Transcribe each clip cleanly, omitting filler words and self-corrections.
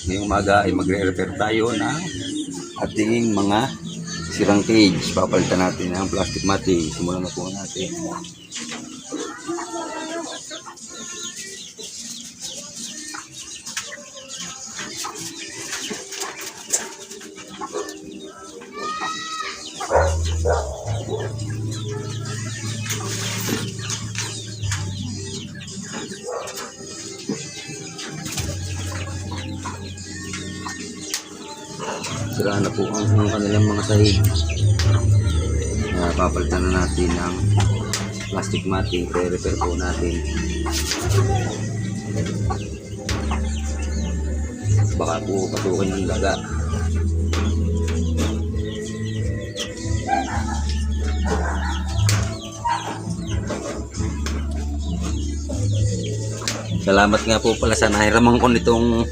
ngayong umaga ay magre-repair tayo ng ating mga sirang cage. Papalitan natin ang plastic matting. Simulan na po natin. Sira na po ang kanilang mga sahig. Papalitan na natin ng plastic matting. Re-repair po natin. Baka po pasukin ng daga. Salamat nga po pala sa nahiraman ko nitong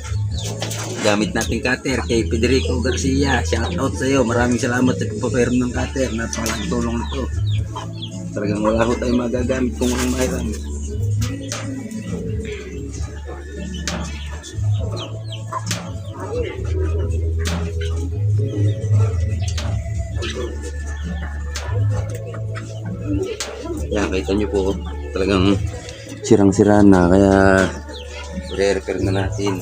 gamit nating cutter kay Federico Garcia. Shout out sa iyo. Maraming salamat sa pagpaperm ng cutter. Napakalang tulong nito. Talagang wala ko tayong magagamit kung walang mahiram. Yan, kita nyo po talagang sirang-sira na, kaya re-repair na natin.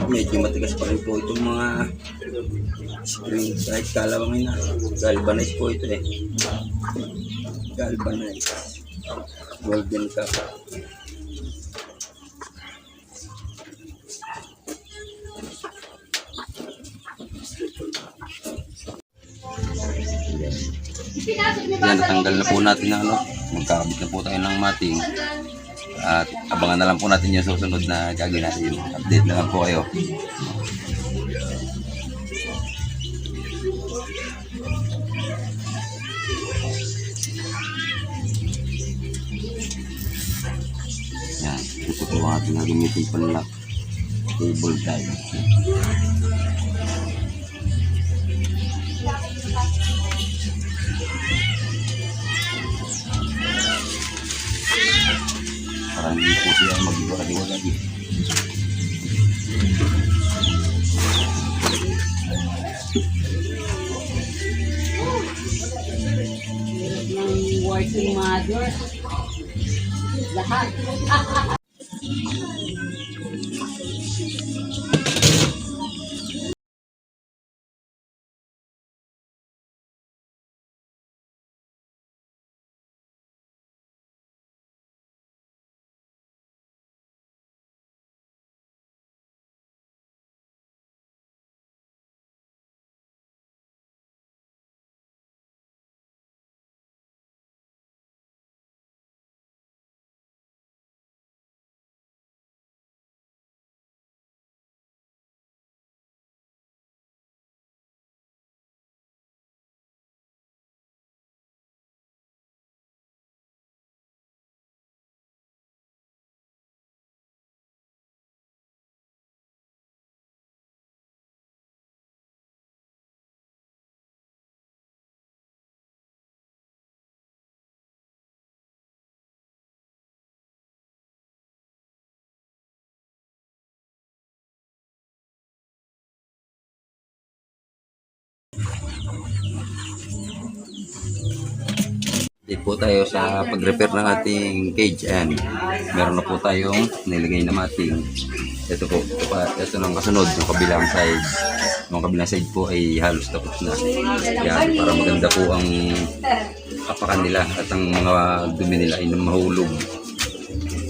Medyo matigas pa rin po itong mga spring, kahit kalawangin na. Galvanize po ito eh. Galvanize golden cup. Yan, natanggal na po natin na magkakabit na po tayo ng matting. At abangan na lang po natin yung susunod na gagawin natin. Update na lang po kayo. Yan, ito po ang ating gagamitin panlock cable tie. Para hindi po siya mag-iwalagi. Ng working mother. Lahat. Dito po tayo sa pag-repair ng ating cage. Ayan, meron na po tayong nilagay na matting. Ito po, ito nang kasunod, yung kabilang side. Yung kabilang side po ay halos tapos na. Yan, para maganda po ang kapakan nila at ang mga dumi nila ay mahulog.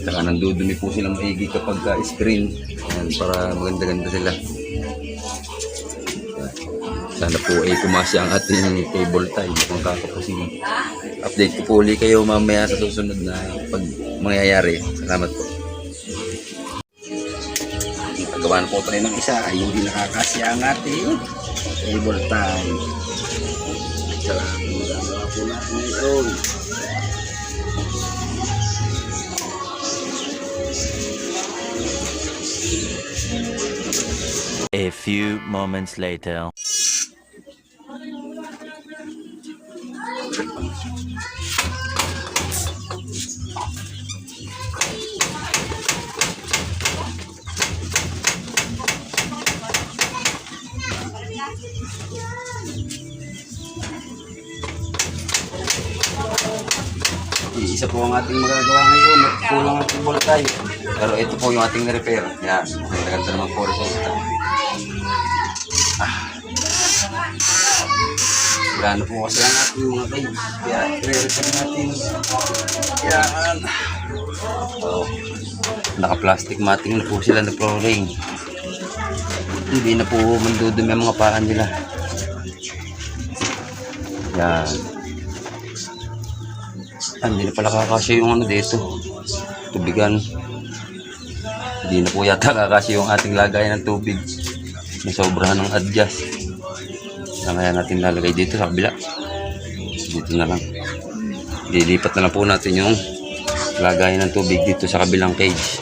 Saka nandudumi po silang maigi kapag screen. Yan, para maganda-ganda sila. Sana po ay pumasya ang ating cable tie. Kung kakapusin. Update ko po ulit kayo mamaya sa susunod na pag mangyayari. Salamat po. Paggawa na po tayo ng isa ay hindi nakakasya ang ating cable tie. Salamat po natin ngayon. A few moments later. isa po ang ating magagawa ngayon. Kulang ang voltay. Pero ito po yung ating repair. Yan. Ang ganda naman po resulta. Wala na po kasi ang ating mga guys. Kaya i-repair natin. Yan. So, naka-plastic matting na po sila na flooring. Hindi na po mandudumi ang mga paan nila. Yan. Hindi na pala kakasya yung ano dito. Tubigan. Hindi na po yata kakasya yung ating lagay ng tubig. Nasobrahan ng adjust. Kaya natin lalagay dito sa kabila. Dito na lang. Dilipat na lang po natin yung lagay ng tubig dito sa kabilang cage.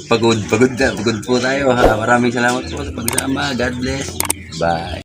Pagod po tayo ha. Maraming salamat po sa pagsama. God bless. Bye.